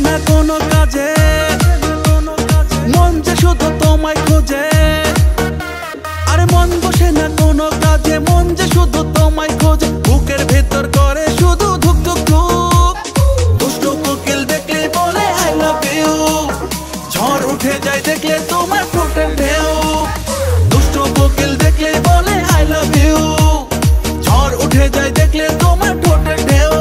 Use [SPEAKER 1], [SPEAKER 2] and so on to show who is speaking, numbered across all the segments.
[SPEAKER 1] না কোনো কাজে, মন যে শুধু তোমায় খোঁজে। আরে মন বসে না কোনো কাজে, মন যে শুধু তোমায় খোঁজে। বুকের ভেতর করে শুধু ধুক ধুক ধুক। দুষ্ট কোকিল দেখলে বলে আই লাভ ইউ, ঝড় উঠে যায় দেখলে তোমার ঠোঁটের ঢেউ। দুষ্ট কোকিল দেখলে বলে আই লাভ ইউ, ঝড় উঠে যায় দেখলে তোমার ঠোঁটের ঢেউ।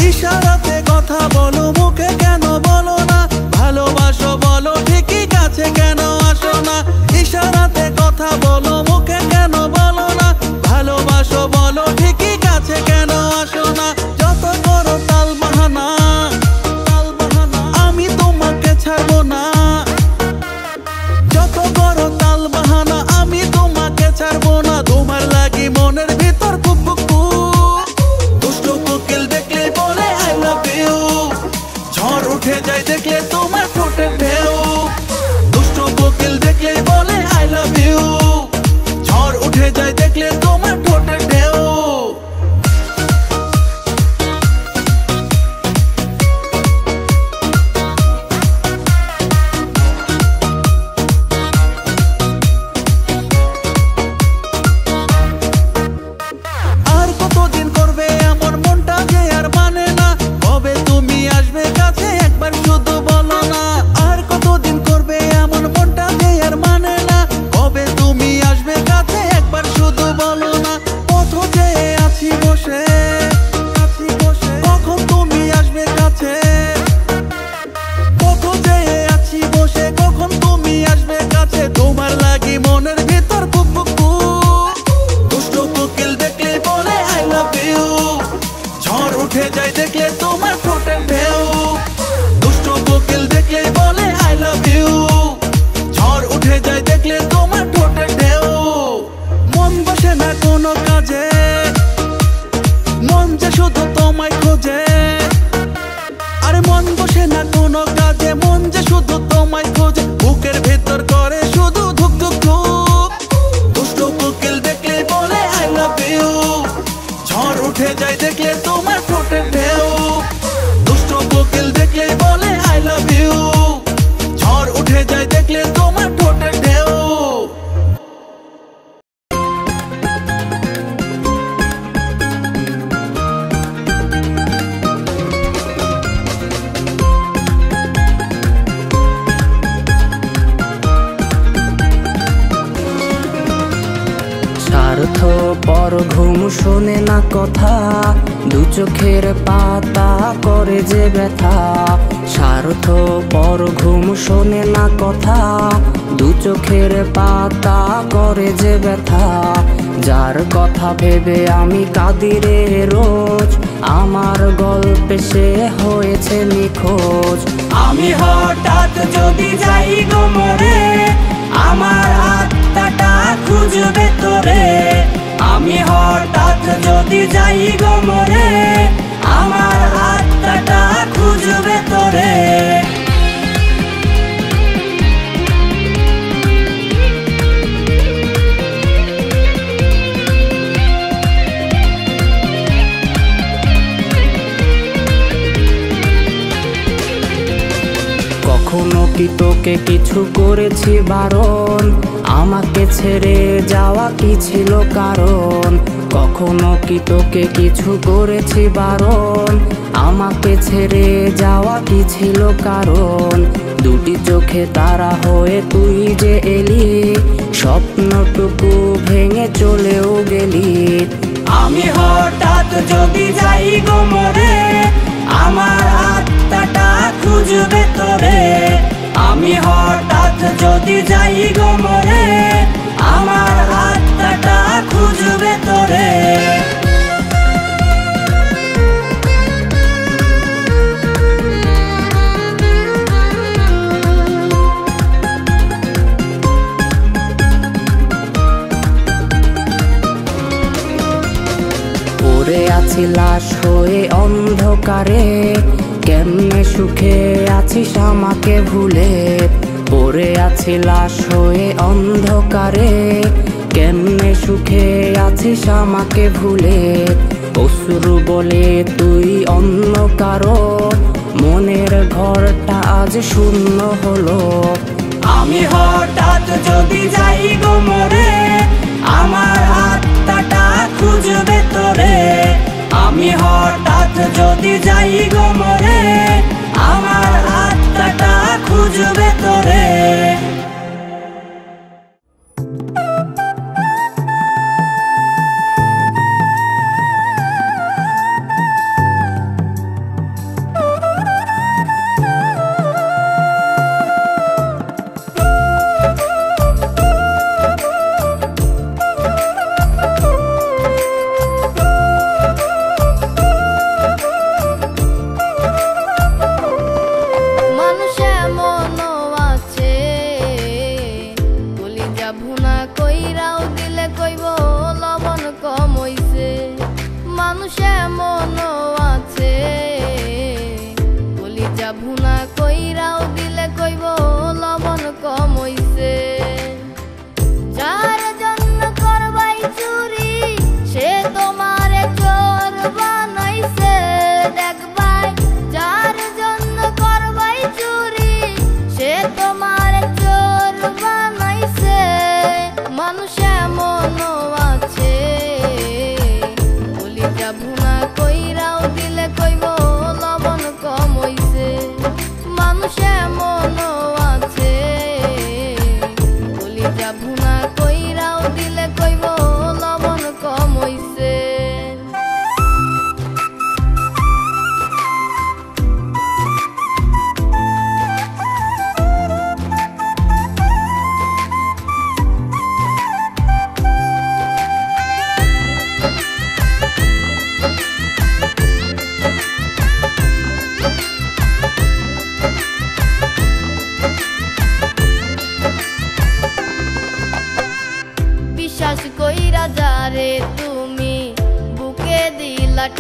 [SPEAKER 1] ইশারাতে কথা বলো, মুখে কেন বলো না? ভালোবাসো বলো ঠিকই, কাছে কেন আসো না? ইশারাতে কথা বলো, মুখে কেন বলো না? ভালোবাসো বলো ঠিকই, কাছে কেন আসো না? যত করো তাল বাহানা, আমি তোমাকে ছাড়বো না। যত করো তাল বাহানা, আমি তোমাকে ছাড়বো না। তোমার লাগি মনের ভিতর কুক কুক কুক। দুষ্ট কোকিল দেখলে বলে আই লাভ ইউ, ঝড় উঠে যায় দেখলে তোমার ঠোঁটের ঢেউ। দুষ্ট কোকিল দেখলে বলে আই লাভ ইউ, ঝড় উঠে যায় দেখলে তোমার ঠোঁটের ঢেউ। আর কতদিন করবে এমন, মনটা যে আর মানে না। কবে তুমি আসবে কাছে একবার শুধু বলো না। আর কতদিন করবে এমন, মনটা যে আর মানে না। কবে তুমি আসবে কাছে একবার শুধু বলো না। পথ চেয়ে আছি বসে, কখন তুমি আসবে কাছে? পথ চেয়ে আছি বসে, কখন তুমি আসবে কাছে? তোমার লাগি মনের ভিতর কুক কুক কুক। দুষ্ট কোকিল দেখলে বলে আই লাভ ইউ, ঝড় উঠে যায় দেখলে তোমার ঠোঁটের ঢেউ। দুষ্ট কোকিল দেখলে বলে আই লাভ ইউ, ঝড় উঠে যায় দেখলে তোমার ঠোঁটের ঢেউ। মন বসে না কোনো কাজে, মন যে শুধু তোমায় খোঁজে। আরে মন বসে না কোনো কাজে, মন যে শুধু তোমায় খোঁজে। বুকের ভেতর করে শুধু ধুক ধুক ধুক। দুষ্ট কোকিল দেখলে বলে আই লাভ ইউ, ঝড় উঠে যায় দেখলে তোমার ঠোঁটের ঢেউ। দুষ্ট কোকিল দেখলে বলে আই লাভ ইউ, ঝড় উঠে যায় দেখলে তোমার ঠোঁটের ঢেউ।
[SPEAKER 2] স্বার্থপর ঘুম শোনে না কথা, দু চোখের পাতা করে যে ব্যথা। স্বার্থপর ঘুম শোনে না কথা, দু চোখের পাতা করে যে ব্যথা। যার কথা ভেবে আমি কাঁদি রে রোজ, আমার গল্পে সে হয়েছে নিখোঁজ। আমি হঠাৎ যদি যাই গো মরে, আমার আত্মাটা খুঁজবে তোরে। আমি হঠাৎ যদি যাই গো মরে, আমার আত্মাটা খুঁজবে তোরে। কখনো কি তোকে কিছু করেছি বারণ, আমাকে ছেড়ে যাওয়া কি ছিল কারণ? কখনো কি তোকে কিছু করেছি বারণ, আমাকে ছেড়ে যাওয়া কি ছিল কারণ? দুটি চোখে তারা হয়ে তুই যে এলি, স্বপ্নটুকু ভেঙে চলেও গেলি। আমি হঠাৎ যদি যাই গো মরে, আমার আত্মাটা খুঁজবে তোরে। আমি হঠাৎ যদি যাই গো মরে, আমার আত্মাটা খুঁজবে তোরে। পড়ে আছি লাশ হয়ে অন্ধকারে, কেমনে সুখে আছিস আমাকে ভুলে, পড়ে আছি লাশ হয়ে অন্ধকারে। কেমনে সুখে আছিস আমাকে ভুলে, অশ্রু বলে তুই অন্য কারো, মনের ঘরটা আজ শূন্য হলো। আমি হঠাৎ যদি যাই গো মরে, আমার আত্মাটা খুঁজবে তোরে। আমি হঠাৎ যদি যাই গো মরে, আমার আত্মাটা খুঁজবে তোরে।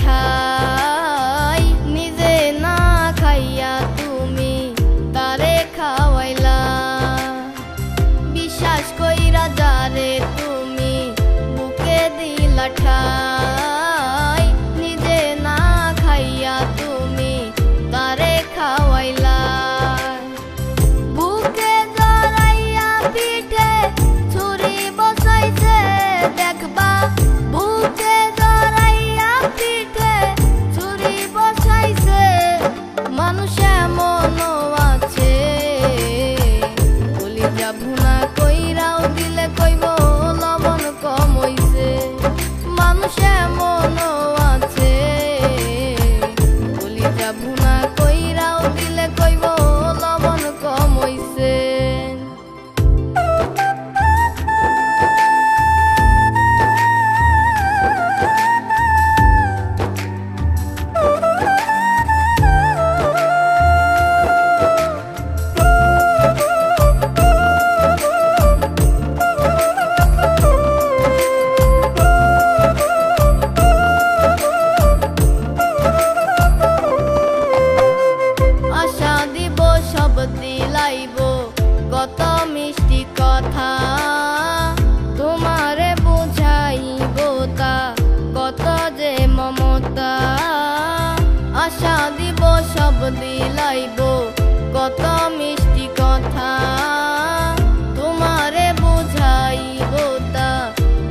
[SPEAKER 2] ঠাই নিজে না খাইয়া তুমি তারে খাওয়াইলা। বিশ্বাস কইরা যারে তুমি বুকে দিলা ঠাই, নিজে না খাইয়া তুমি তারে খাওয়াইলা। বুকে জড়াইয়া পিঠে ছুরি বসাইছে দেখবা, বুকে মানুষ এমনও আছে, কলিজা ভুনা কইরাও দিলে কইব লবণ কম হইছে। মানুষ এমনও আছে, কলিজা ভুনা কইরাও দিলে কইব লবণ কম হইছে। দিলাইব কত মিষ্টি কথা, তোমারে বুঝাইব তা কত যে মমতা। আশা দিব সব দিলাইব কত মিষ্টি কথা, তোমারে বুঝাইব তা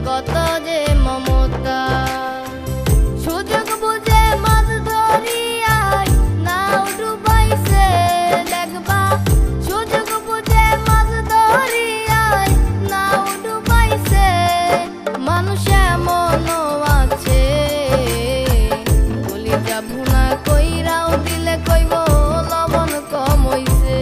[SPEAKER 2] কত যে মমতা। সুযোগ বুঝে মাছ ধরিয়াই নাও ডুবাইছে দেখবা, সুযোগ বুঝে মাছ ধরিয়াই নাও ডুবাইছে। মানুষ এমনও আছে, কলিজা ভুনা কইরাও দিলে কইব লবণ কম হইছে।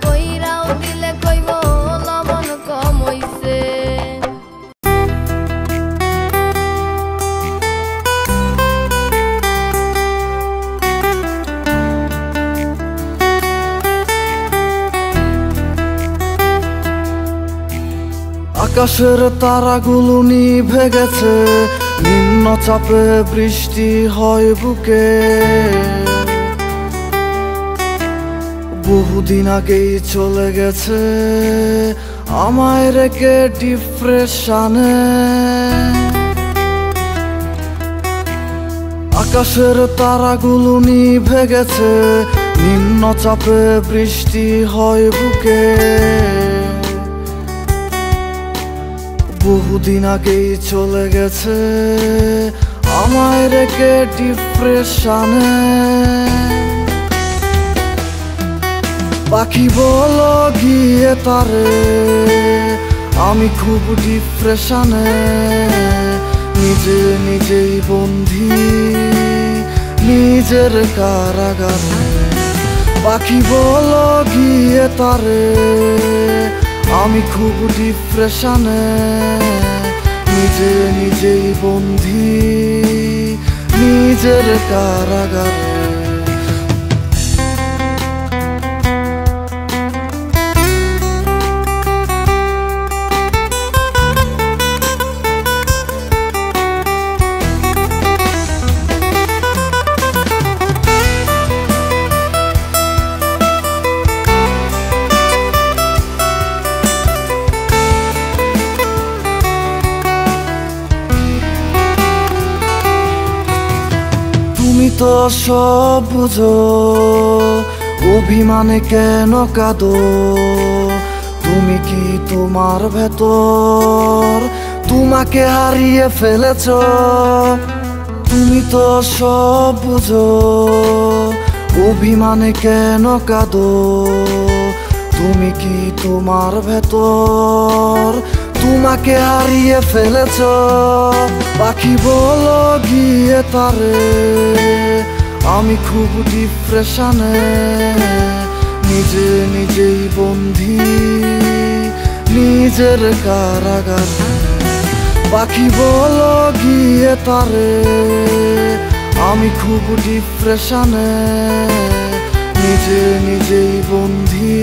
[SPEAKER 2] কইরাও দিলে কইব লবণ কম হইছে।
[SPEAKER 3] আকাশের তারাগুলো নিভে গেছে, নিম্নচাপে বৃষ্টি হয় বুকে। বহুদিন আগেই চলে গেছে আমায় রেখে ডিপ্রেশনে। আকাশের তারাগুলো নিভে গেছে, নিম্নচাপে বৃষ্টি হয় বুকে। বহুদিন আগেই চলে গেছে আমায় রেখে ডিপ্রেশনে। পাখি বলো গিয়ে তারে, আমি খুব ডিপ্রেশনে। নিজে নিজেই বন্দী নিজের কারাগারে। পাখি বলো গিয়ে তারে, আমি খুব ডিপ্রেশনে। নিজে নিজেই বন্দী নিজের কারাগারে। তুমি তো সব বুঝো, অভিমানে কেন কাঁদো? তুমি কি তোমার ভেতর তোমাকে হারিয়ে ফেলেছ? তুমি তো সব বুঝো, অভিমানে কেন কাঁদো? তুমি কি তোমার ভেতর তোমাকে হারিয়ে ফেলেছ? পাখি বলো গিয়ে তারে, আমি খুব ডিপ্রেশনে। নিজে নিজেই বন্দী নিজের কারাগারে। পাখি বলো গিয়ে তারে, আমি খুব ডিপ্রেশনে। নিজে নিজেই বন্দী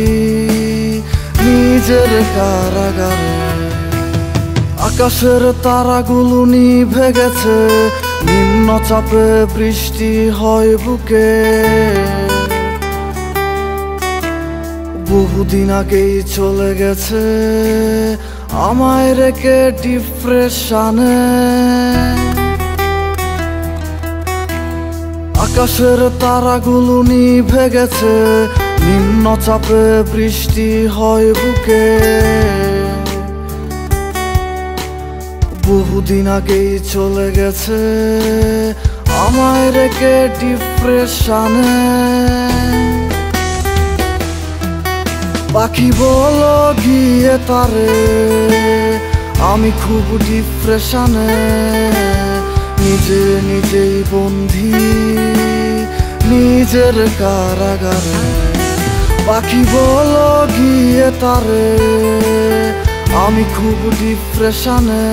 [SPEAKER 3] নিজের কারাগারে। আকাশের তারাগুলো নিভে গেছে, নিম্নচাপে বৃষ্টি হয় বুকে। বহুদিন আগেই চলে গেছে আমায় রেখে ডিপ্রেশনে। আকাশের তারাগুলো নিভে গেছে, নিম্নচাপে বৃষ্টি হয় বুকে। বহুদিন আগেই চলে গেছে আমায় রেখে ডিপ্রেশনে। পাখি বলো গিয়ে তারে, আমি খুব ডিপ্রেশনে। নিজে নিজেই বন্দী নিজের কারাগারে। পাখি বলো গিয়ে তারে, আমি খুব ডিপ্রেশনে।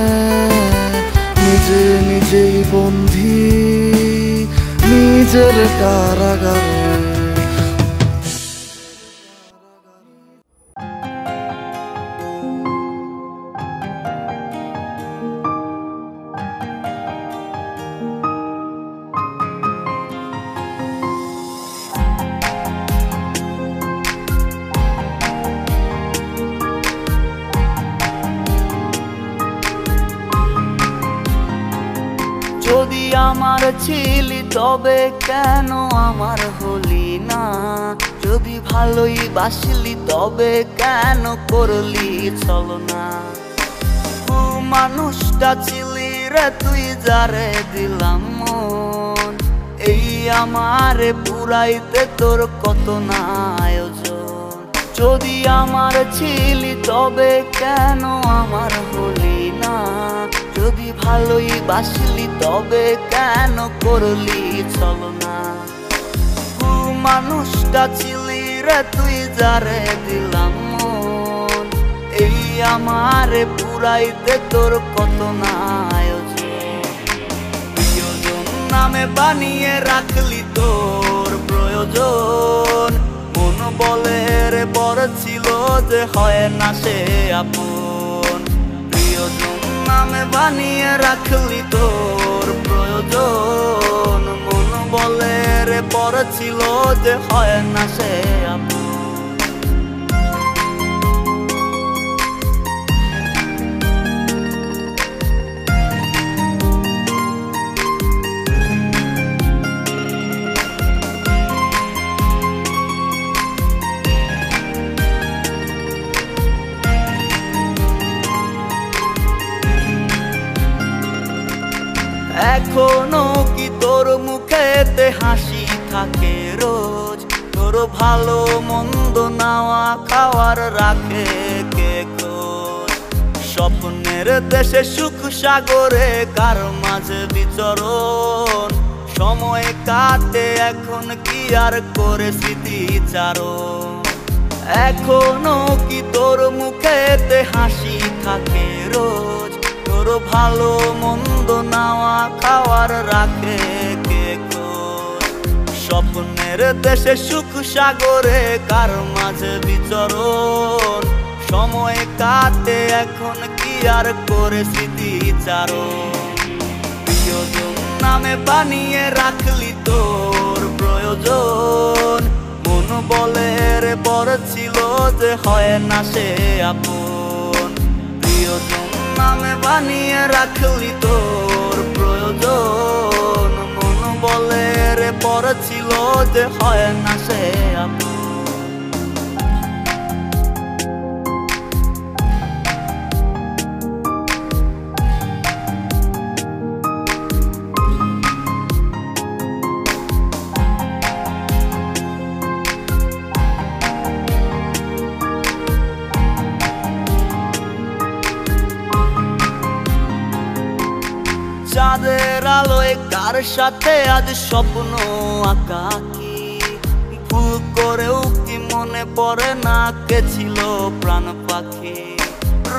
[SPEAKER 3] নিজে নিজেই বন্দী নিজের কারাগারে।
[SPEAKER 4] যদি আমার ছিলি তবে কেন আমার হলি না? যদি ভালোই বাসলি তবে কেন করলি ছলনা? মানুষটা ছিলি রে তুই যারে দিলাম মন, এই আমারে পুরাইতে তোর কত না আয়োজন। যদি আমার ছিলি তবে কেন আমার হলি না? যদি ভালোই বাসলি তবে কেন করলি ছলনা? মানুষটা ছিলি রে তুই যারে দিলাম মন, এই আমারে পুরাইতে তোর কত না আয়োজন। প্রিয়জন নামে বানিয়ে রাখলি তোর প্রয়োজন, মন বলে রে বড় ছিল যে হয় না সে আপন। প্রিয়জন নামে বানিয়ে রাখলি তোর প্রয়োজন, মন বলে রে বড় ছিল যে হয় না সে আপন। এখনো কি তোর মুখেতে হাসি থাকে রোজ, তোর ভালো মন্দ নাওয়া খাওয়ার রাখে কে খোঁজ। স্বপ্নের দেশে সুখ সাগরে কার মাঝে বিচরণ, সময় কাটে এখন কি আর করে স্মৃতিচারণ। এখনো কি তোর মুখেতে হাসি থাকে রোজ, তোর ভালো মন্দ নাওয়া খাওয়ার রাখে কে খোঁজ। স্বপ্নের দেশে সুখ সাগরে কার মাঝে বিচরণ, সময় কাটে এখন কি আর করে স্মৃতিচারণ। প্রিয়জন নামে বানিয়ে রাখলি তোর প্রয়োজন, মন বলে রে বড় ছিল যে হয় না সে আপন। প্রিয়জন নামে বানিয়ে রাখলি তোর প্রয়োজন, মন বলে রে বড় ছিল যে হয় না সে আপন। চাঁদের আলোয় কার সাথে আজ স্বপ্ন আঁকাকি, ভুল করেও কি মনে পড়ে না কে ছিল প্রাণ পাখি।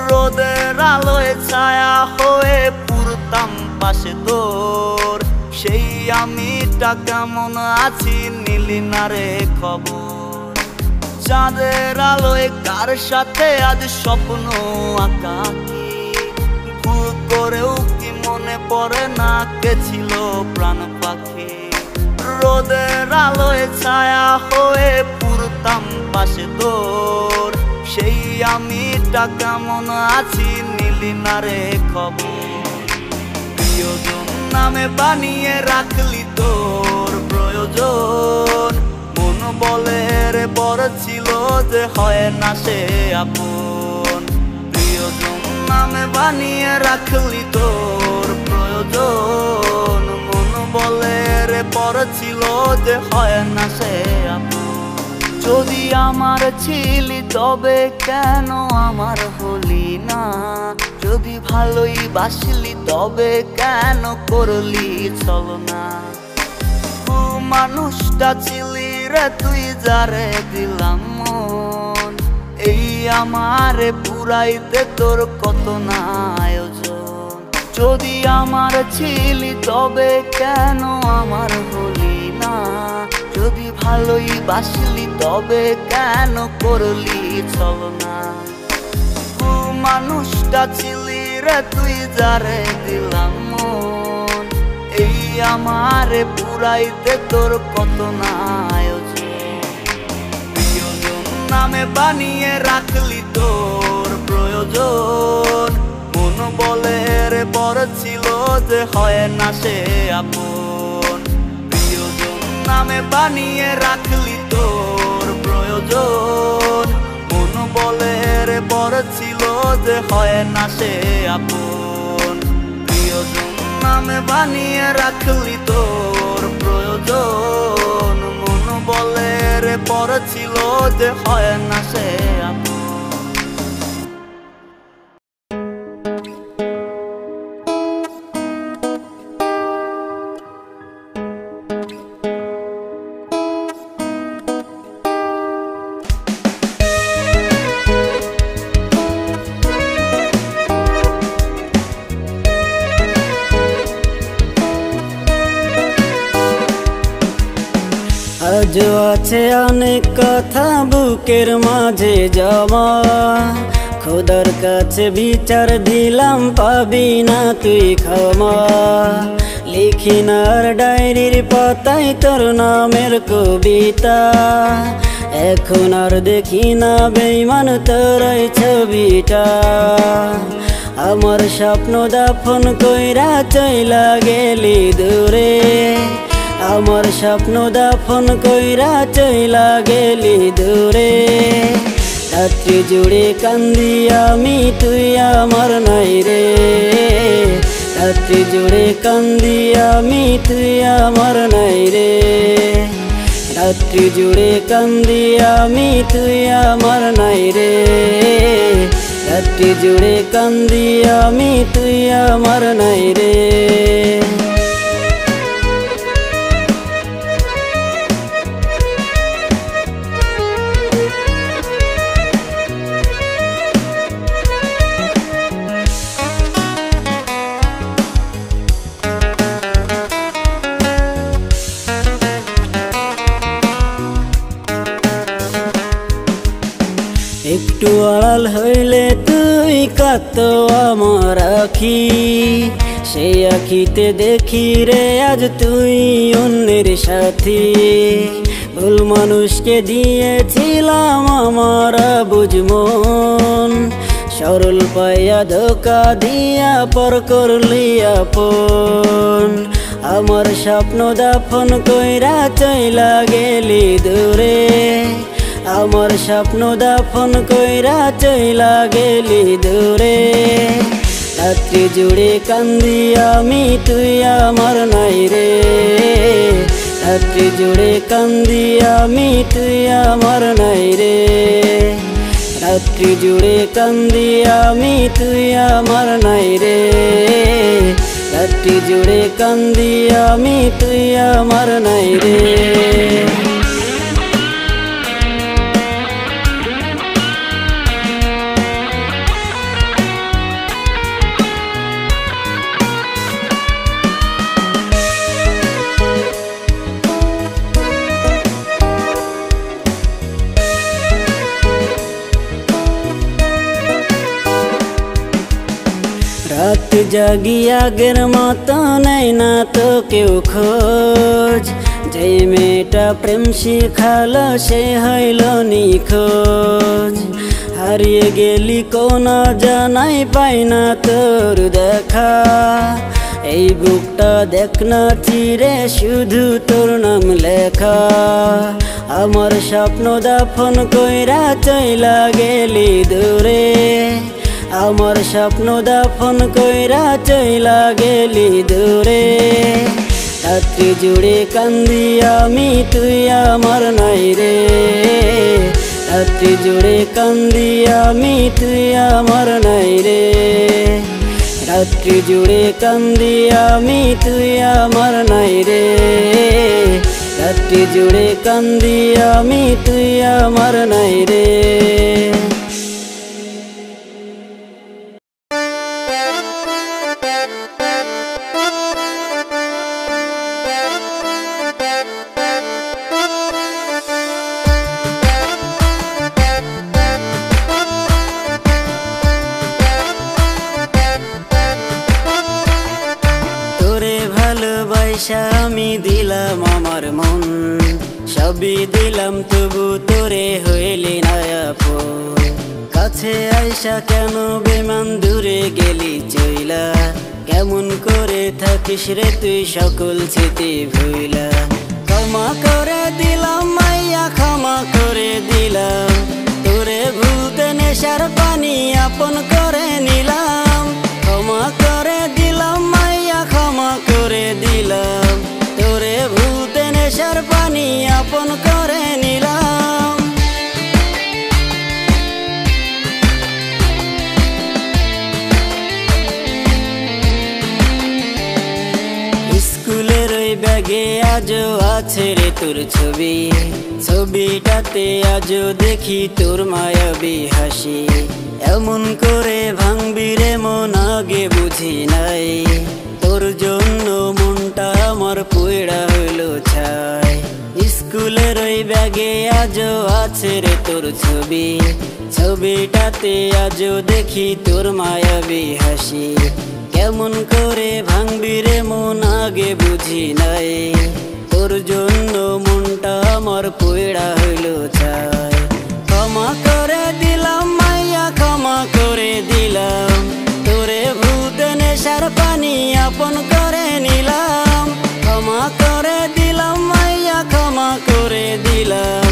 [SPEAKER 4] রোদের আলোয় ছায়া হয়ে পুরতাম পাশে তোর, সেই আমিটা কেমন আছি নিলি না রে খবর। চাঁদের আলোয় কার সাথে আজ স্বপ্ন আঁকাকি, ভুল করেও কি মনে পড়ে না কে ছিল প্রাণ পাখি। রোদের আলোয় ছায়া হয়ে পুরতাম পাশে তোর, সেই আমিটা কেমন আছি নিলি না রে খবর। প্রিয়জন নামে বানিয়ে রাখলি তোর প্রয়োজন, মন বলে রে বড় ছিল যে হয় না সে আপন। প্রিয়জন নামে বানিয়ে রাখলি তোর প্রয়োজন, মন বলে রে বড় ছিল যে হয় না সে আপন। যদি আমার ছিলি তবে কেন আমার হলি না, যদি ভালোই বাসলি তবে কেন করলি ছলনা। মানুষটা ছিলি রে তুই যারে দিলাম মন, এই আমারে পুরাইতে তোর কত না আয়োজন। যদি আমার ছিলি তবে কেন আমার হলি না, যদি ভালোই বাসলি তবে কেন করলি ছলনা। মানুষটা ছিলি রে তুই যারে দিলাম মন, এই আমারে পুরাইতে তোর কত না আয়োজন। প্রিয়জন নামে বানিয়ে রাখলি তোর প্রয়োজন, মন বলে রে বড় ছিল যে হয় না সে আপন। প্রিয়জন নামে বানিয়ে রাখলি তোর প্রয়োজন, মন বলে রে বড় ছিল যে হয় না সে আপন। প্রিয়জন নামে বানিয়ে রাখলি তোর প্রয়োজন, মন বলে রে বড় ছিল যে হয় না সে আপন।
[SPEAKER 5] আছে অনেক কথা বুকের মাঝে জমা, খোদার কাছে বিচার দিলাম পাবি না তুই ক্ষমা। লিখি না আর ডায়েরির পাতায় তোর নামের কবিতা, এখন আর দেখি না বেঈমান তোর ওই ছবিটা। আমার স্বপ্ন দাফন কইরা চইলা গেলি দূরে, আমার স্বপ্ন দাফন কইরা চইলা গেলি দূরে। রাত্রি জুড়ে কান্দি আমি তুই আমার নাই রে, রাত্রি জুড়ে কান্দি আমি তুই আমার নাই রে। রাত্রি জুড়ে কান্দি আমি তুই আমার নাই রে, রাত্রি জুড়ে কান্দি আমি তুই আমার নাই রে। একটু আড়াল হইলে তুই কাঁদতো আমার আখি, সেই আখিতে দেখি রে আজ তুই অন্যের সাথী। ভুল মানুষকে দিয়েছিলাম আমার বুঝ মন, সরল পাইয়া ধোকা দিয়া পর করলি আপন। আমার স্বপ্ন দাফন কইরা চইলা গেলি দূরে, আমার স্বপ্ন দাফন কইরা চইলা গেলি দূরে। রাত্রি জুড়ে কান্দি আমি তুই আমার নাই রে, রাত্রি জুড়ে কান্দি আমি তুই আমার নাই রে। রাত্রি জুড়ে কান্দি আমি তুই আমার নাই রে, রাত্রি জুড়ে কান্দি আমি তুই আমার নাই রে। রাত জাগি আগের মতো নেই না তো কেউ খোঁজ, যেই মেয়েটা প্রেম শিখালো সে হইল নিখোঁজ। হারিয়ে গেলি কোন জানাই পাই না তোর দেখা, এই বুকটা দেখ না চিরে শুধু তোর নাম লেখা। আমার স্বপ্ন দাফন কইরা চইলা গেলি দূরে, আমার স্বপ্ন দাফন কইরা চইলা গেলি দূরে। রাত্রি জুড়ে কান্দি আমি তুই আমার নাই রে, রাত্রি জুড়ে কান্দি আমি তুই আমার নাই রে। রাত্রি জুড়ে কান্দি আমি তুই আমার নাই রে, রাত্রি জুড়ে কান্দি আমি তুই আমার নাই রে। আমি দিলাম আমার মন, সবই দিলাম তবু তোরে হইলি না আপন। কাছে আইসা কেন বেমান দূরে গেলি চইলা, কেমন করে থাকিস রে তুই সকল স্মৃতি ভুইলা। ক্ষমা করে দিলাম মাইয়া ক্ষমা করে দিলাম, তোরে ভুলতে নেশার পানি আপন করে নিলাম। ক্ষমা করে দিলাম মাইয়া ক্ষমা করে দিলাম, তোরে ভুলতে নেশার পানি আপন করে নিলাম। স্কুলের ওই ব্যাগে আজও আছে রে তোর ছবি, ছবিটাতে আজও দেখি তোর মায়াবী হাসি। এমন করে ভাঙবি রে মন আগে বুঝি নাই, তোর জন্য মনটা আমার পুইড়া হইল ছাই। স্কুলের ওই ব্যাগে আজও আছে রে তোর ছবি, ছবিটাতে আজও দেখি তোর মায়াবী হাসি। কেমন করে ভাঙবি রে মন আগে বুঝি নাই, তোর জন্য মনটা আমার পয়ড়া হইল চাই। ক্ষমা করে দিলাম মাইয়া, ক্ষমা করে দিলাম, তোরে ভূতে নেশার পানি আপন করে নিলাম। ক্ষমা করে দিলাম মাইয়া, ক্ষমা করে দিলাম,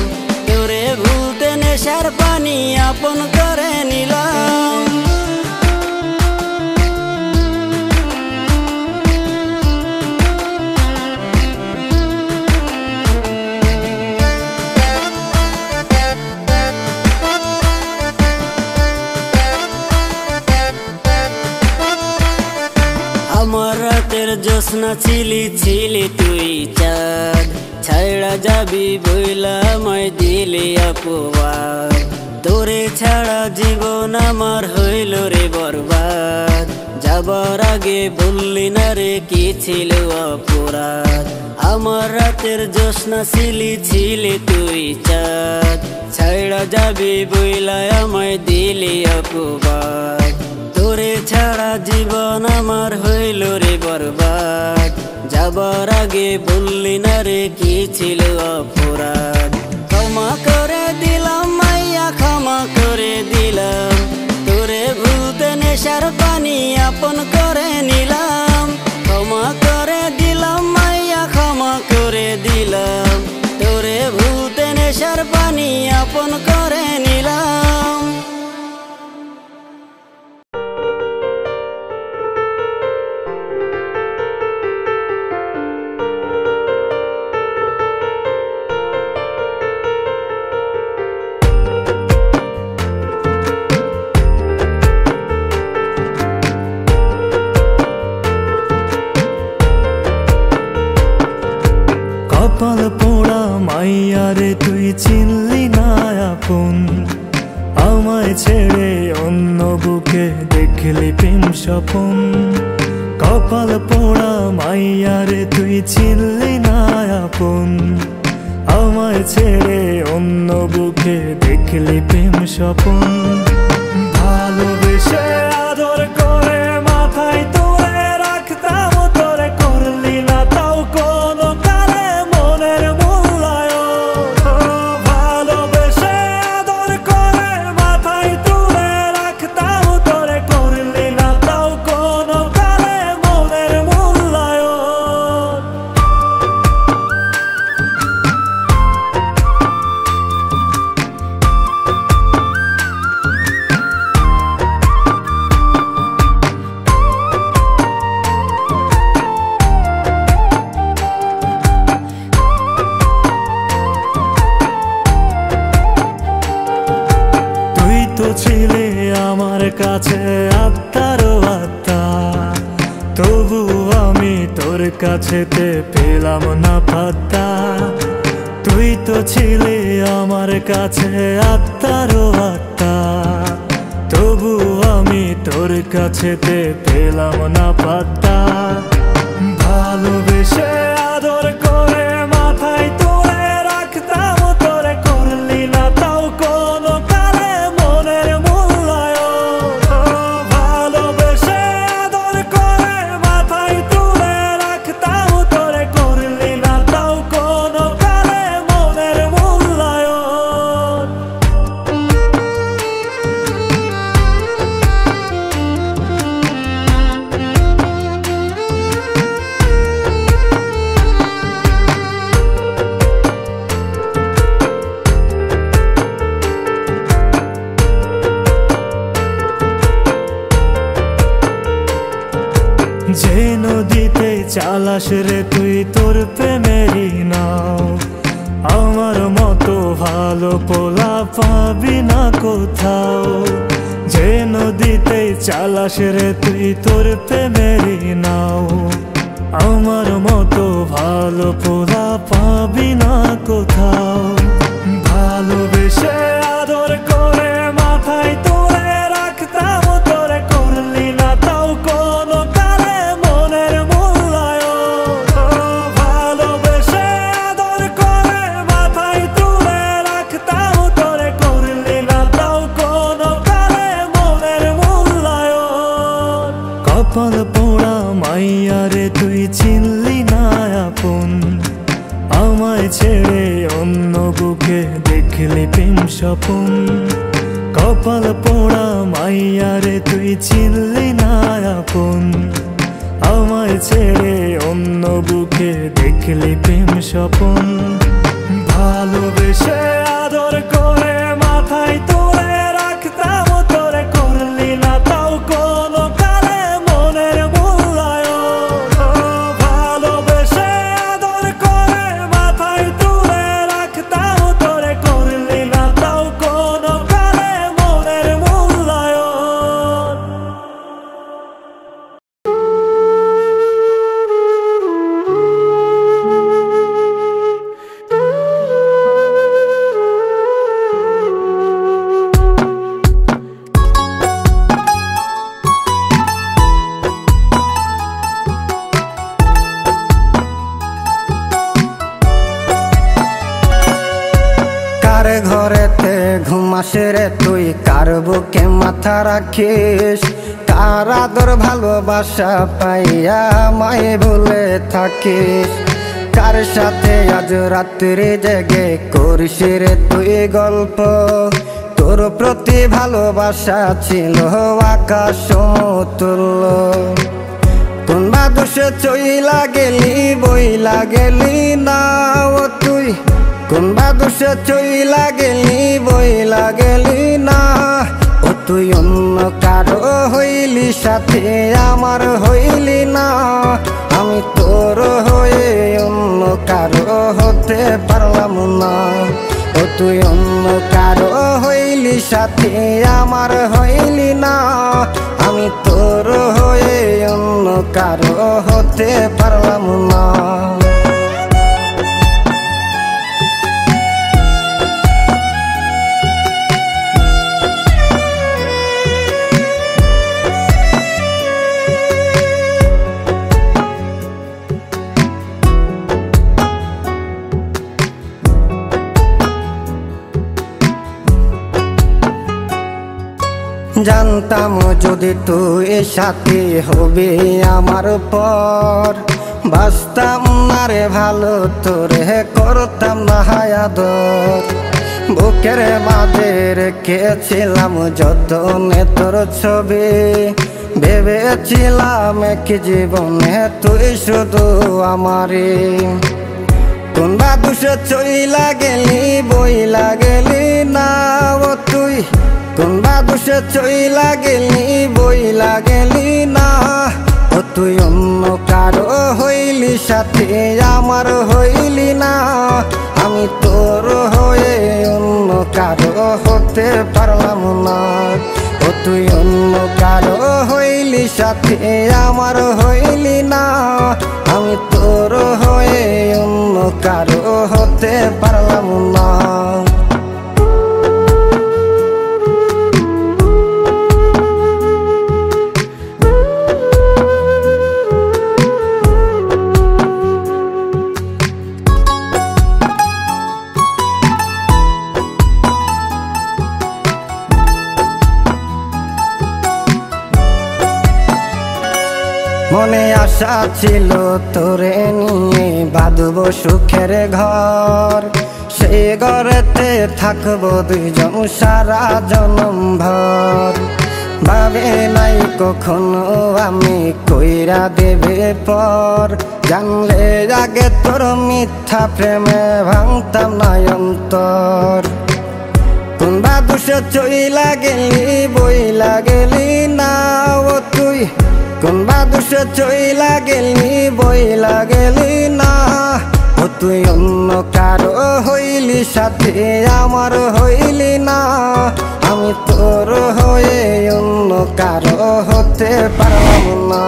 [SPEAKER 5] তোরে ভূতে নেশার পানি আপন করে নিলাম। আমার রাতের জ্যোৎস্না ছিলি ছিলি তুই চাঁদ, ছাইড়া যাবি বইলা আমায় দিলি অপবাদ। তোরে ছাড়া জীবন আমার হইল রে বরবাদ, যাবার আগে বললি না রে কি ছিল অপরাধ। আমার রাতের জ্যোৎস্না ছিলি ছিলি তুই চাঁদ, ছাইড়া যাবি বইলা আমায় দিলি অপবাদ। তোরে ছাড়া জীবন আমার হইল রে বরবাদ, যাবার আগে বললি না রে কি ছিল অপরাধ। ক্ষমা করে দিলাম মাইয়া, ক্ষমা করে দিলাম, তোরে ভূতে নেশার পানি আপন করে নিলাম। ক্ষমা করে দিলাম মাইয়া, ক্ষমা করে দিলাম, তোরে ভূতে নেশার পানি আপন করে নিলাম।
[SPEAKER 6] কপাল পোড়া মাইয়া রে তুই চিনলি না আপন, আমায় ছেড়ে অন্য বুকে দেখলি প্রেম স্বপন। কপাল পোড়া মাইয়া রে তুই চিনলি না আপন, আমায় ছেড়ে অন্য বুকে দেখলি প্রেম স্বপন। ভালোবেসে আদর করে মাথায় তোরে রাখতাম, তোরে করলি না তাও কোনো কালে মনের মূল্যায়ন। ভালোবেসে আদর করে মাথায় তোরে রাখতাম, তোরে করলি না তাও কোনো কালে মনের মূল্যায়ন। তো ছিলে আমার কাছে আত্মারও আত্মা, তবু আমি তোর কাছেতে পেলাম না পাত্তা। তুই তো ছিলে আমার কাছে আত্মারও আত্মা, তবু আমি তোর কাছেতে পেলাম না পাত্তা। ভালোবেসে আদর করে মাথায় তোরে রাখতাম, তোরে করলি না তাও কোনো কালে মনের মূল্যায়ন। ভালোবেসে আদর করে মাথায় তোরে রাখতাম, তোরে করলি না তাও কোনো কালে মনের মূল্যায়ন। যে নদীতে চালাস রে তুই তোর প্রেমেরই নাও, আমার মতো ভালো পোলা পাবি না কোথাও। যে নদীতে চালাস রে তুই তোর প্রেমেরই নাও, আমার মতো ভালো পোলা পাবি না কোথাও। ভালোবেসে আদর করে মাথায় তোরে রাখতাম, তোরে করলি না তাও কোনো কালে মনের মূল্যায়ন। ভালোবেসে আদর করে স্বপন কপাল পোড়া মাইয়া রে তুই চিনলি না আপন আমায় ছেড়ে অন্য বুকে দেখলি প্রেম স্বপন ভালোবেসে আদর করে মাথায় তুলে রাখতাম তোরে করলি না তাও কোনো কালে মনের মূল্যায়ন ভালোবেসে আদর করে মাথায় তুলে রাখতাম তোরে করলি না তাও কোনো কালে মনের মূল্যায়ন
[SPEAKER 7] কার ঘরেতে ঘুমাস রে তুই কার বুকে মাথা রাখিস কার আদর ভালোবাসা পাইয়া মায়ে ভুলে থাকিস কার সাথে আজ রাত্রি জেগে করিস রে তুই গল্প তোর প্রতি ভালোবাসা ছিল আকাশ সমতুল্য কোন বাদুষে চইলা গেলি বইলা গেলি না ও তুই কোন বাদুষে চইলা গেলি বইলা গেলি না ও তুই অন্য কারো হইলি সাথে আমার হইলি না আমি তোর হয়ে অন্য কারো হতে পারলাম না ও তুই অন্য কারো হইলি সাথে আমার হইলি না আমি তোর হয়ে অন্য কারো হতে পারলাম না জানতাম যদি তুই সাথী হবি আমার পর বাঁচতাম না রে ভালো তোরে করতাম না আদর বুকের মাঝে রেখেছিলাম যতনে তোর ছবি ভেবেছিলাম কি জীবনে তুই শুধু আমারে কোন বাদুষে চইলা গেলি বইলা গেলি না ও তুই কোন বাদুষে চইলা গেলি বইলা গেলি না ও তুই অন্য কারো হইলি সাথে আমার হইলি না আমি তোর হয়ে অন্য কারো হতে পারলাম না ও তুই অন্য কারো হইলি সাথে আমার হইলি না আমি তোর হয়ে অন্য কারো হতে পারলাম না মনে আশা ছিল তোরে নিয়ে বাঁধব সুখের ঘর সেই ঘরেতে থাকবো দুইজন সারা জনম ভর ভাবে নাই কখনো আমি কইরা দেবে পর জানলে আগে তোর মিথ্যা প্রেমে ভাঙতাম না অন্তর কোন বাদুষে চইলা গেলি বইলা গেলি না ও তুই কোন বাদুষে চইলা গেলি বইলা গেলি না ও তুই অন্য কারো হইলি সাথে আমার হইলি না আমি তোর হয়ে অন্য কারো হতে পারলাম না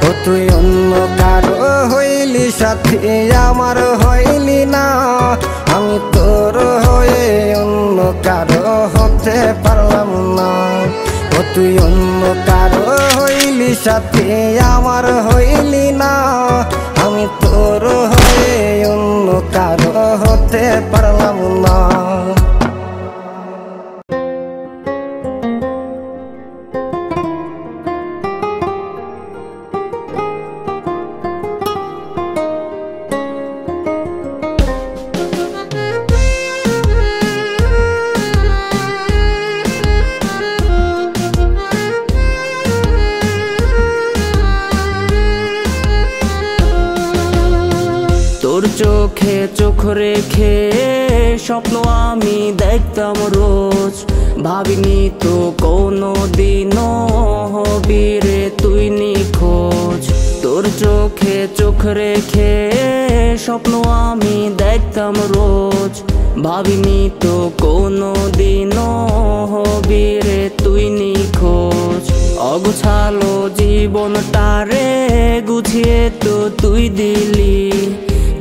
[SPEAKER 7] ও তুই অন্য কারো হইলি সাথে আমার হইলি না আমি তোর হয়ে অন্য কারো হতে পারলাম না ও তুই অন্য কারো হইলি সাথে আমার হইলি না আমি তোর হয়ে অন্য কারো হতে পারলাম না
[SPEAKER 5] চোখে চোখ রেখে স্বপ্ন আমি দেখতাম রোজ, ভাবিনি তো কোনো দিনও হবি রে তুই নিখোঁজ। তোর চোখে চোখ রেখে স্বপ্ন আমি দেখতাম রোজ, ভাবিনি তো কোনো দিনও হবি রে তুই নিখোঁজ। অগোছালো জীবনটারে গুছিয়ে তো তুই দিলি,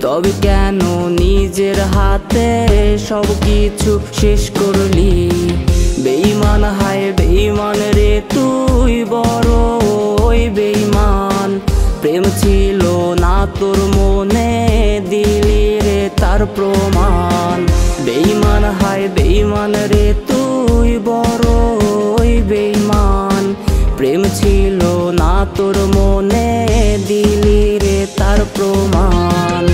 [SPEAKER 5] তবে কেন নিজের হাতে সব কিছু শেষ করলি? বেঈমান হায় বেঈমান রে তুই বড় ওই বেঈমান, প্রেম ছিল না তোর মনে দিলি রে তার প্রমাণ। বেঈমান হায় বেঈমান রে তুই বড় ওই বেঈমান, প্রেম ছিল না তোর মনে দিলি রে তার প্রমাণ।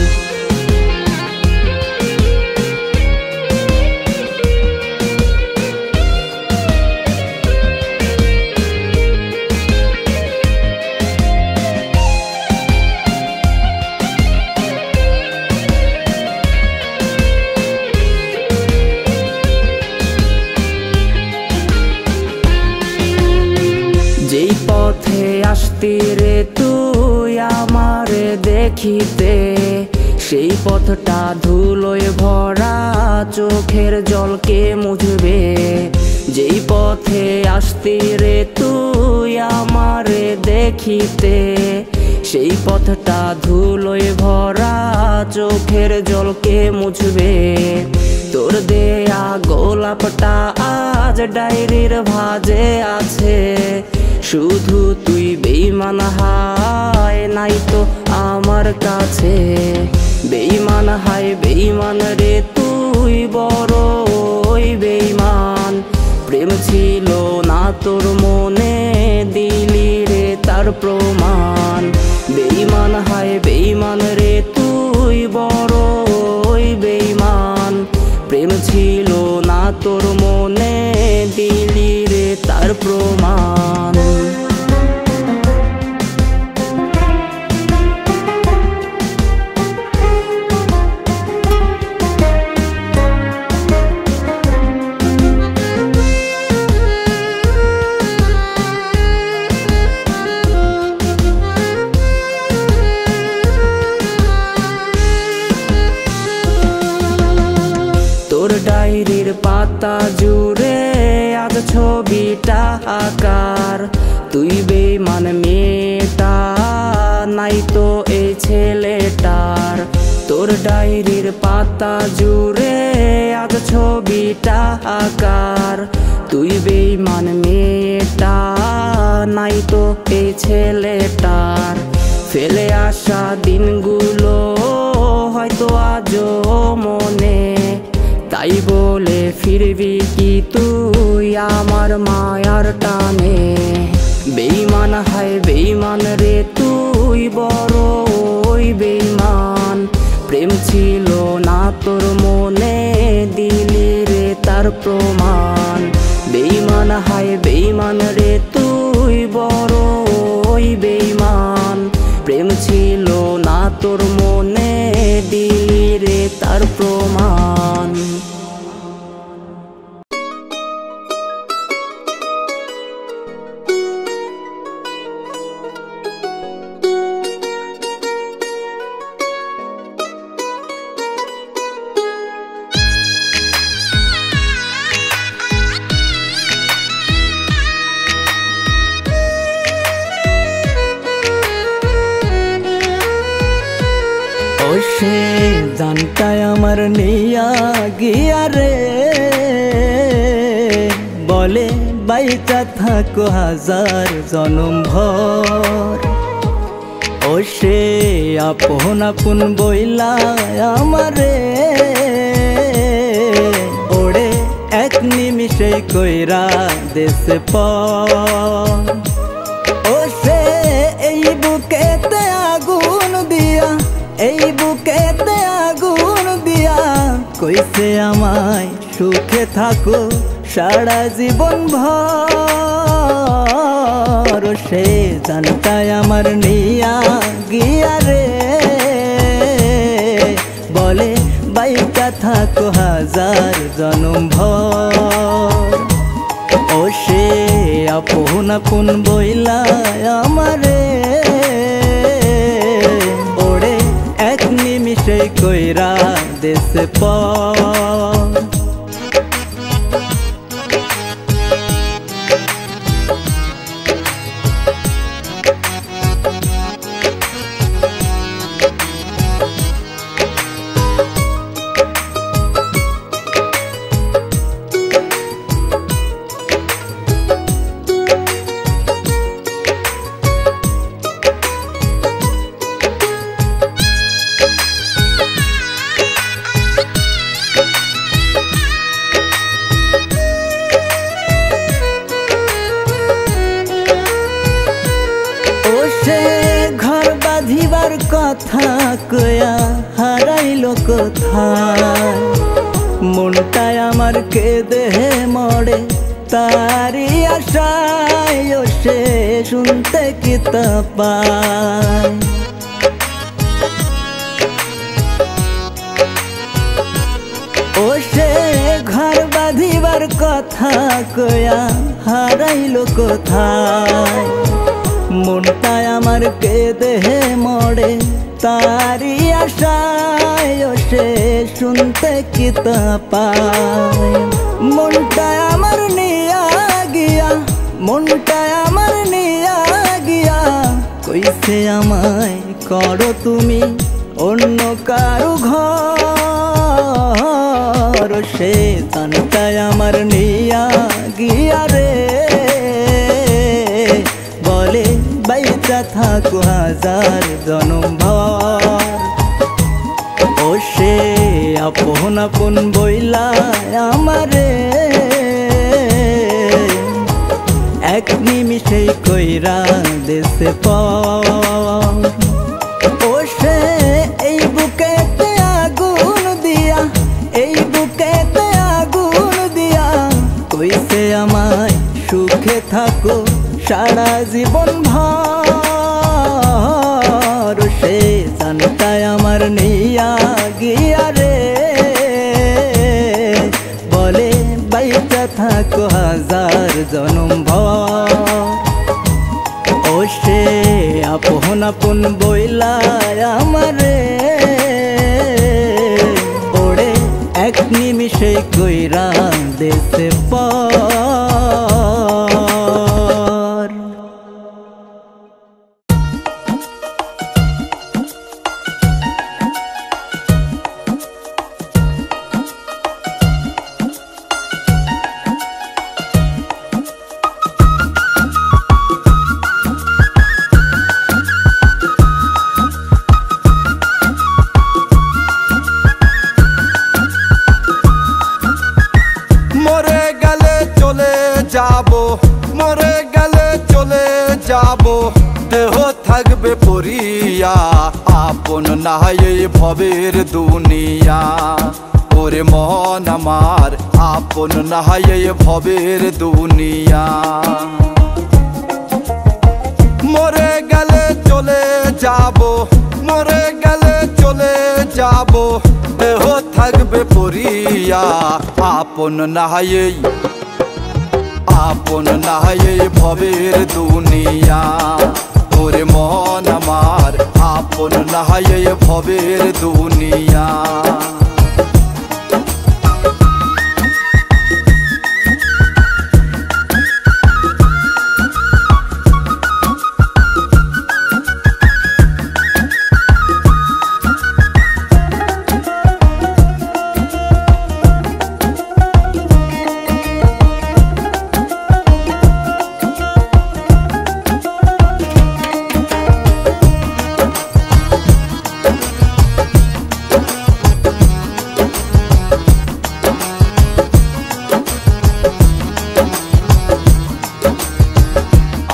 [SPEAKER 5] যেই পথে আসতি রে তুই আমারে দেখিতে, সেই পথটা ধুলোয় ভরা চোখের জলকে মুছবে। যেই পথে আসতি রে তুই আমারে দেখিতে, সেই পথটা ধুলোয় ভরা চোখের জলকে মুছবে। তোর দেয়া গোলাপটা আজ ডায়েরির ভাঁজে আছে, শুধু তুই বেঈমান হায় নাই তো আমার কাছে। বেঈমান হায় বেঈমান রে তুই বড় ওই বেঈমান, প্রেম ছিল না তোর মনে দিলি রে তার প্রমাণ। বেঈমান হায় বেঈমান রে তুই বড় ওই বেঈমান, প্রেম ছিল না তোর মনে দিলি রে তার প্রমাণ। তোর ডায়েরির পাতা জুড়ে আজ ছবিটা আকার, তুই বেঈমান মেয়েটা নাই তো এই ছেলেটার। তোর ডায়েরির পাতা জুড়ে আজ ছবিটা আকার, তুই বেঈমান মেয়েটা নাই তো এই ছেলেটার। ফেলে আসা দিনগুলো হয়তো আজও মনে, তাই বলে ফিরবি কি তুই আমার মায়ার টানে? বেঈমান হায় বেঈমান রে তুই বড় ওই বেঈমান, প্রেম ছিল না তোর মনে দিলি রে তার প্রমাণ। বেঈমান হায় বেঈমান রে তুই বড় ওই বেঈমান, প্রেম ছিল না তোর মনে দিলি রে তার প্রমাণ।
[SPEAKER 6] সে জানটাই আমার নিয়া গিয়া রে, বলে বাইচা থাকো হাজার জনম ভর। ও সে আপন আপন বইলা আমারে, ওড়ে এক নিমিষে কইরা দেশে পর। ও সে এই বুকেতে আগুন দিয়া, এই বুকেতে আগুন দিয়া কইছে আমায় সুখে থাকো সারা জীবন ভর। সে জানটাই আমার নিয়া গিয়া রে, বলে বাইকা থাকো হাজার জনম ভর। ও সে আপন আপন বইলা আমারে ওরে এক নিমিষে কইরা দেশে পর। কথা কয়া হারাইল কোথায় মনটায় আমার কেঁদে মরে তারি আশায়। ও সে শুনতে কি তা পায় ও সে ঘর বাঁধিবার কথা কয়া হারাইল কোথায় মনটায় আমার কেঁদে মরে তারি আশায়। ও সে শুনতে কি তা পায় মনটায় আমার নিয়া গিয়া মনটায় আমার নিয়া গিয়া কইছে আমায় করো তুমি অন্য কারো ঘর। সে তানটায় আমার নিয়া গিয়া রে বলে বাইচা থাকো হাজার জনম ভর। ও সে আপন আপন বইলা আমারে এক নিমিষেই কইরা দেশে পর। ও সে এই বুকেতে আগুন দিয়া এই বুকেতে আগুন দিয়া কইছে আমায় সুখে থাকো সারা জীবন ভর। সে জানটায় আমার নিয়া গিয়া রে বলে বাইচা থাকো হাজার জনম ভর। ও সে আপন আপন বইলা আমারে ওরে এক নিমিষে কইরা দেশে পর।
[SPEAKER 1] মরে গেলে চলে যাব দেহ থাকবে পরিয়া আপন না এই ভবের দুনিয়া। ওরে মন আমার আপন না এই ভবের দুনিয়া। মরে গেলে চলে যাব মরে গেলে চলে যাব দেহ থাকবে পরিয়া আপন না এই আপন না এই ভবের দুনিয়া। ওরে মন আমার আপন না এই ভবের দুনিয়া।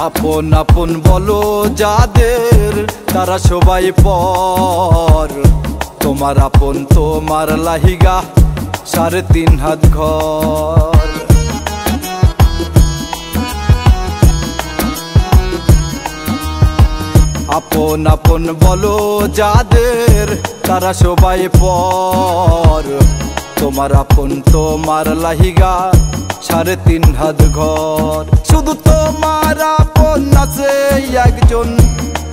[SPEAKER 1] আপন আপন বলো যাদের তারা সবাই পর। তোমার আপন তোমার লাহিগা 3.5 হাত ঘর।
[SPEAKER 3] আপন আপন বলো যাদের তারা সবাই পর, তোমার আপন তোমার লাহিগা 3.5 হাত ঘর। শুধু তোমার আপন আছে একজন,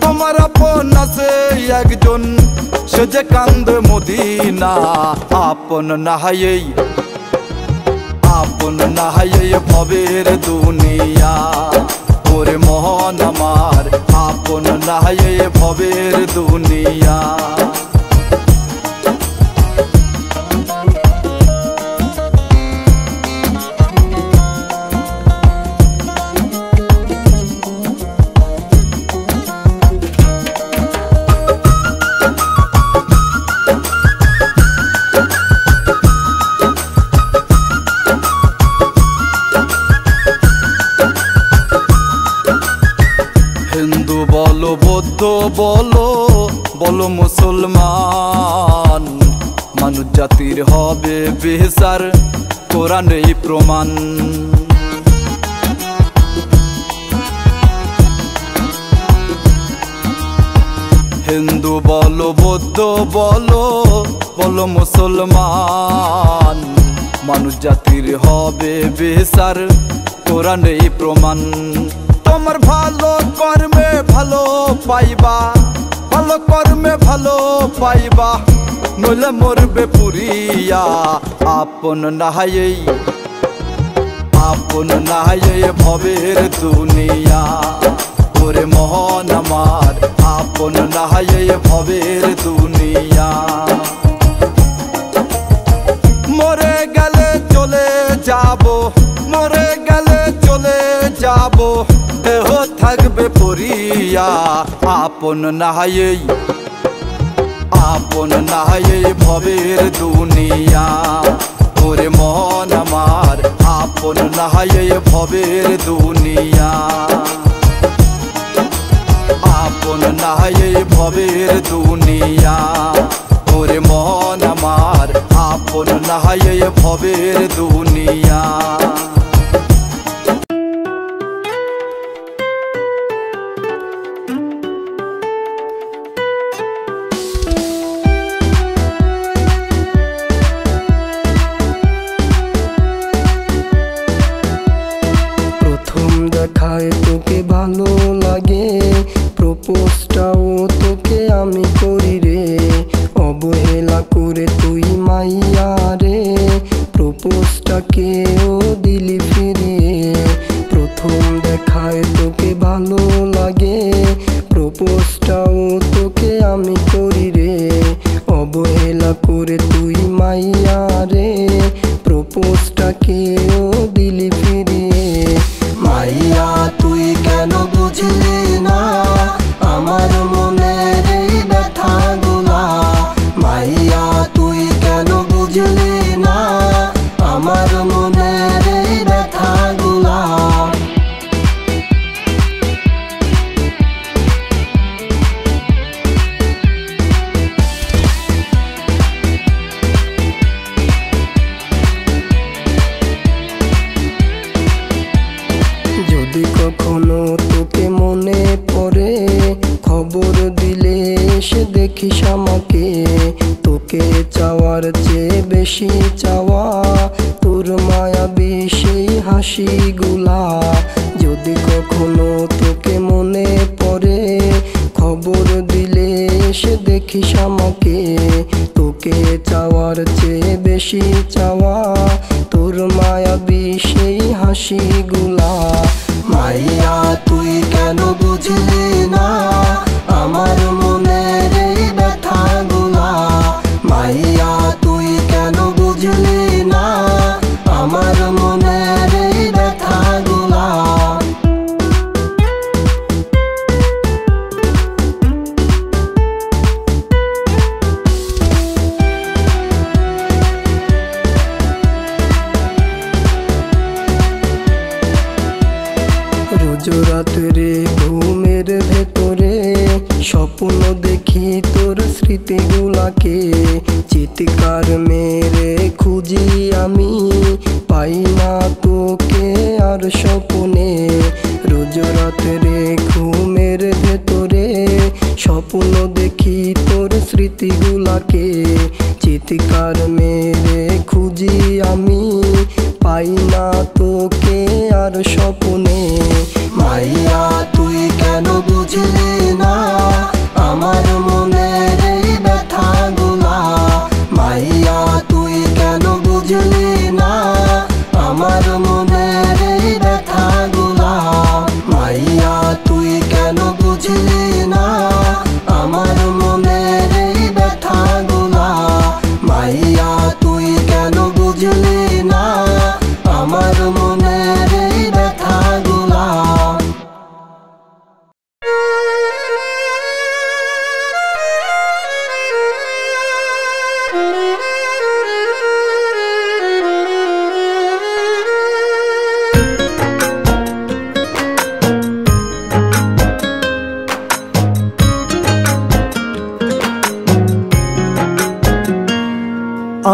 [SPEAKER 3] তোমার আপন আছে একজন, সে যে কান্দে মদিনা। আপন না হয়, আপন না হয় ভবের দুনিয়া, ওরে মহন আমার আপন না হয় ভবের দুনিয়া। হিন্দু বলো বৌদ্ধ বলো বলো মুসলমান, মানুষ জাতির হবে বিচার কোরআনেই প্রমাণ। হিন্দু বলো বৌদ্ধ বলো বলো মুসলমান, মানুষ জাতির হবে বিচার কোরআনেই প্রমাণ। তোমার ভালো কর্মে ভালো পাইবা, ভালো কর্মে ভালো পাইবা, নইলে মরবে পুরিয়া। আপন না হয়, আপন না হয় ভবের দুনিয়া, ওরে মহন আমার আপন না হয় ভবের দুনিয়া। মরে গেলে চলে যাব, মরে গেলে চলে যাব, দেহ থাকবে পরিয়া। আপন না হয়, আপন না হয় ভবের দুনিয়া, ওরে মন আমার আপন না হয় ভবের দুনিয়া। আপন না হয় ভবের দুনিয়া, ওরে মন আমার আপন না হয় ভবের দুনিয়া।
[SPEAKER 8] দেখায় তোকে ভালো লাগে, প্রপোজটাও তোকে আমি করি রে, অবহেলা করে তুই মাইয়া রে, প্রপোজটাকেও দিলি ফিরিয়ে। প্রথম দেখায় তোকে ভালো লাগে, প্রপোজটাও তোকে আমি করি রে, অবহেলা করে তুই মাইয়া রে, প্রপোজটাকেও দিলি ফিরিয়ে। মাইয়া তুই কেন বুঝলি না আমার মনের এই ব্যথাগুলা, মাইয়া তুই কেন বুঝলি না আমার মনের এই ব্যথাগুলা। যদি কখনো তোকে মনে পড়ে খবর দিলে এসে দেখিস আমাকে, তোকে চাওয়ার চেয়ে বেশি চাওয়া তোর মায়াবী সেই হাসিগুলা। যদি কখনো তোকে মনে পড়ে খবর দিলে এসে দেখিস আমাকে, তোকে চাওয়ার চেয়ে বেশি চাওয়া তোর মায়াবী সেই হাসিগুলা। মাইয়া তুই কেন বুঝলি না আমার মনের এই ব্যথাগুলা, মাইয়া তুই কেন বুঝলি না আমার মনের এই ব্যথাগুলা। রোজ রাত্রে ঘুমের ভেতরে স্বপ্ন দেখি তোর স্মৃতিগুলাকে, চিৎকার মেরে খুঁজি আমি পাই না তোকে আর স্বপ্নে। রোজ রাত্রে ঘুমের ভেতরে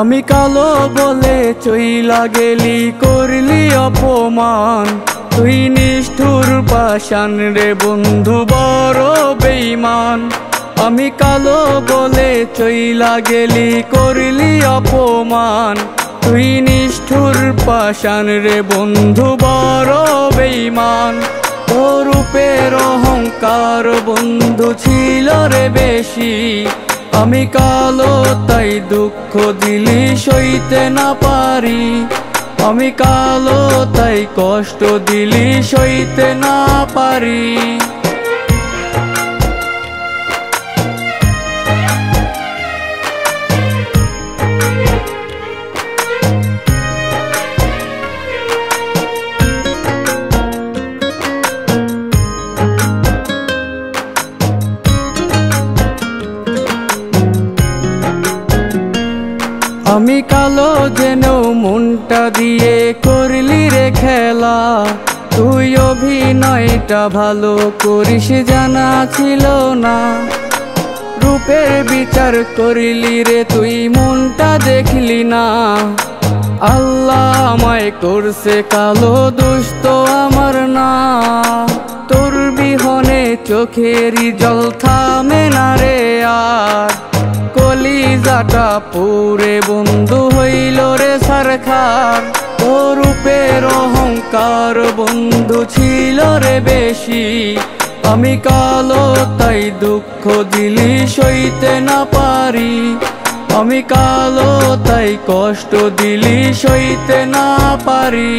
[SPEAKER 6] আমি কালো বলে চইলা গেলি করলি অপমান তুই নিষ্ঠুর পাষাণ রে বন্ধু বড় বেঈমান আমি কালো বলে চইলা গেলি করলি অপমান তুই নিষ্ঠুর পাষাণ রে বন্ধু বড় বেঈমান তোর রূপের অহংকার বন্ধু ছিল রে বেশি আমি কালো তাই দুঃখ দিলি সইতে না পারি আমি কালো তাই কষ্ট দিলি সইতে না পারি আমি কালো যেন মনটা দিয়ে করলি রে খেলা তুই অভিনয়টা ভালো করিস জানা ছিল না রূপের বিচার করিলি রে তুই মনটা দেখলি না আল্লাহ আমায় করছে কালো দোষ তো আমার না তোর বিহনে চোখেরই জল থামে না রে আর কলিজাটা পুরে বন্ধু হইল রে সরকার তোর রূপের অহংকার বন্ধু ছিল রে বেশি আমি কালো তাই দুঃখ দিলি সইতে না পারি আমি কালো তাই কষ্ট দিলি সইতে না পারি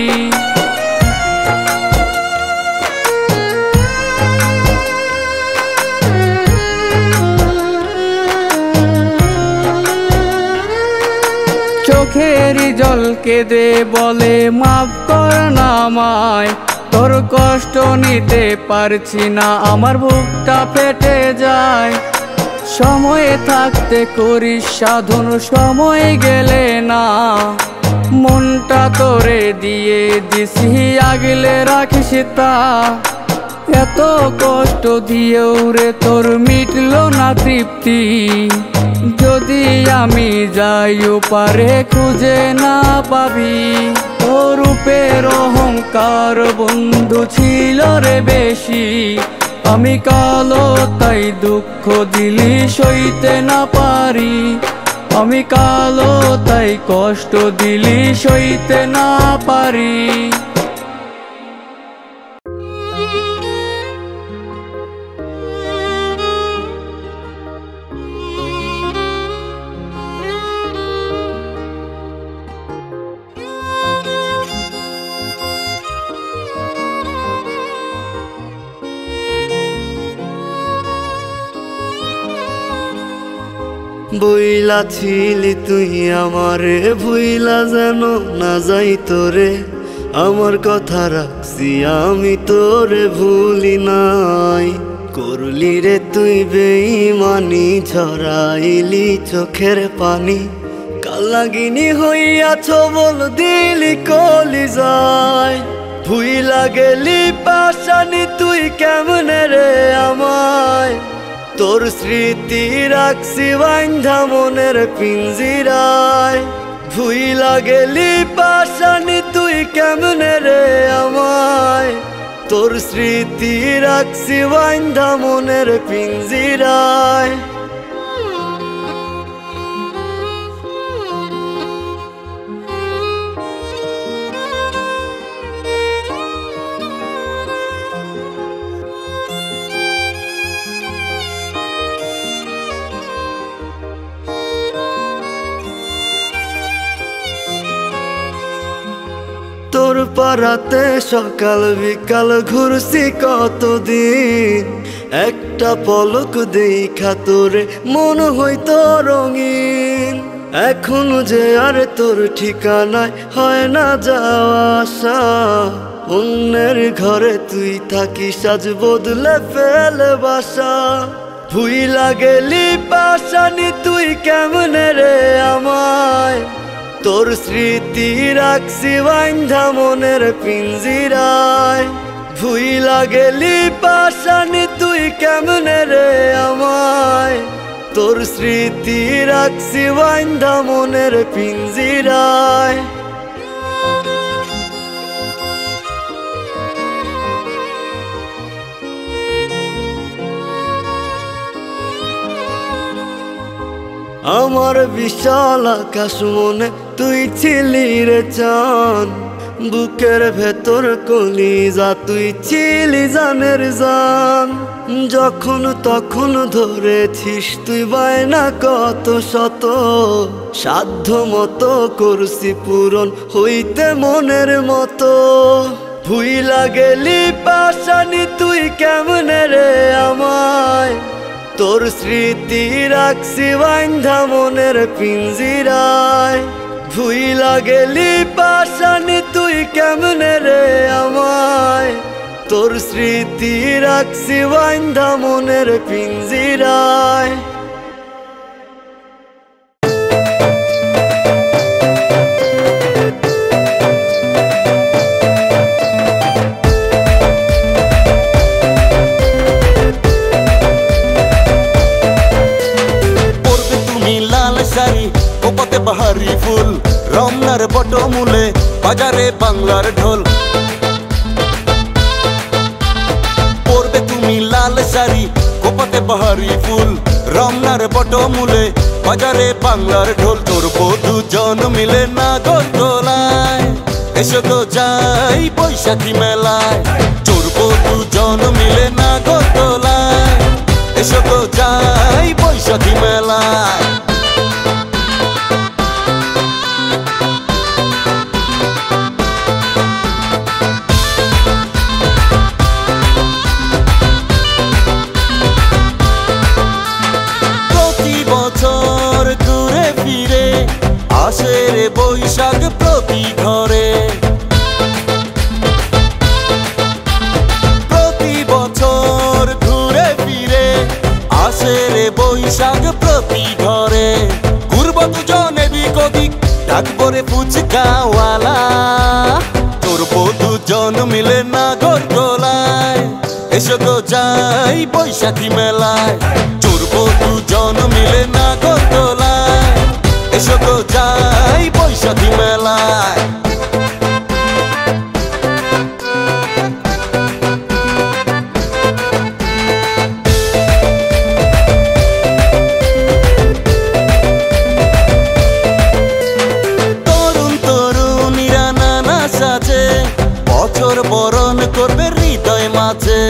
[SPEAKER 6] চোখেরই জল কেঁদে বলে মাফ কর না আমায় তোর কষ্ট নিতে পারছি না আমার বুকটা ফেটে যায় সময়ে থাকতে করিস সাধন সময় গেলে না মনটা তোরে দিয়ে দিছি আগলে রাখিস তা এত কষ্ট দিয়েও রে তোর মিটলো না তৃপ্তি যদি আমি যাইও পারে খুঁজে না পাবি তোর রূপের অহংকার বন্ধু ছিল রে বেশি আমি কালো তাই দুঃখ দিলি সইতে না পারি আমি কালো তাই কষ্ট দিলি সইতে না পারি
[SPEAKER 4] বইলা ছিলি তুই আমারে ভুইলা যেন না যাই তোরে আমার কথা রাখছি আমি তোরে ভুলি নাই করলি রে তুই বেঈমানি ঝরাইলি চোখের পানি কালাগিনী হইয়াছ বল দিলি কলি যায় ভুইলা গেলি পাশানি তুই কেমনে রে আমায় তোর স্মৃতি রাখছি বান্ধা মনের পিঞ্জিরায় ভুইলা গেলি পাশানি তুই কেমনে রে আমায় তোর স্মৃতি রাখছি বান্ধা মনের পিঞ্জিরায় তোর পাড়াতে সকাল বিকাল ঘুরছি কতদিন একটা পলক দেখা তোরে মন হইতো রঙিন এখন যে আর তোর ঠিকানায় হয় না যাওয়া আসা অন্যের ঘরে তুই থাকিস আজ বদলে ফেলে বাসা ভুইলা গেলি পাশানি তুই কেমনে রে আমায় তোর স্মৃতি রাখছি বান্ধা মনের পিঞ্জিরায় ভুইলা গেলি পাশানি তুই কেমনে রে আমায় তোর স্মৃতি রাখছি বাইন্ধা মনের পিঞ্জিরায়। আমার বিশাল আকাশ মনে তুই ছিলি রে চান, বুকের ভেতর কলিজা তুই ছিলি জানের জান। যখন তখন ধরেছিস তুই বায়না কত শত, সাধ্য মতো করছি পূরণ হইতে মনের মতো। ভুইলা গেলি পাশানি তুই কেমনে রে আমায়, তোর স্মৃতি রাখছি বাইন্ধা মনের পিঞ্জিরায়। ভুইলা গেলি পাশানি তুই কেমনে রে আমায়, তোর স্মৃতি রাখছি বাইন্ধা মনের পিঞ্জিরায়।
[SPEAKER 9] কোপাতে বাহারি ফুল রমনার বটমূলে বাজারে বাংলার ঢোল। পরবে তুমি লাল শাড়ি কোপাতে বাহারি ফুল রমনার বটমূলে বাজারে বাংলার ঢোল। তোর দুজন মিলে নাগর দোলায় এসো তো যাই বৈশাখী মেলায়। তোর দুজন মিলে নাগর দোলায় এসো তো যাই বৈশাখী মেলায়। আসে রে বৈশাখ প্রতি ঘরে, প্রতি বছর ঘুরে ফিরে আসে রে বৈশাখ প্রতি ঘরে। ঘুরব দুজনে দিক ওদিক ডাকবো রে ফুচকাওয়ালা, তোর দুজন মিলে নাগর দোলায় এসো তো যাই বৈশাখী মেলায়। চোরব দুজন মিলে নাগর দোলায় এসো তো যাই বৈশাখী মেলায়। তরুণ তরুণীরা নানা সাজে বছর বরণ করবে হৃদয় মাঝে।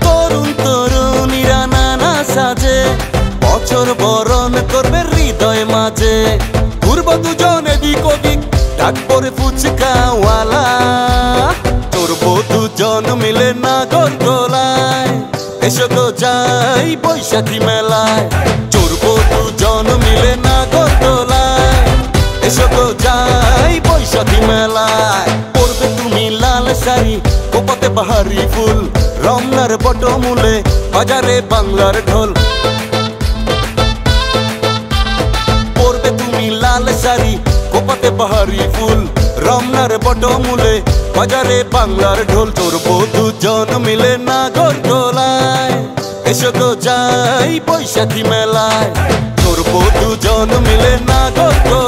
[SPEAKER 9] তরুণ তরুণীরা নানা সাজে বছর বরণ করবে হৃদয় মাঝে। ঘুরব দুজনে দিক ওদিক ডাকবো রে ফুচকাওয়ালা, তোর দুজন মিলে নাগর দোলায় এসো তো যাই বৈশাখী মেলায়। চোরব দুজন মিলে নাগর দোলায় এসো তো যাই বৈশাখী মেলায়। পরবে তুমি লাল শাড়ি কোপাতে বাহারি ফুল রমনার বটমূলে বাজারে বাংলার ঢোল। পরবে তুমি লাল শাড়ি কোপাতে বাহারি ফুল রমনার বটমূলে বাজারে বাংলার ঢোল। তোর দুজন মিলে নাগর দোলায় এসো তো যাই বৈশাখী মেলায়। তোর দুজন মিলে নাগর দোলায়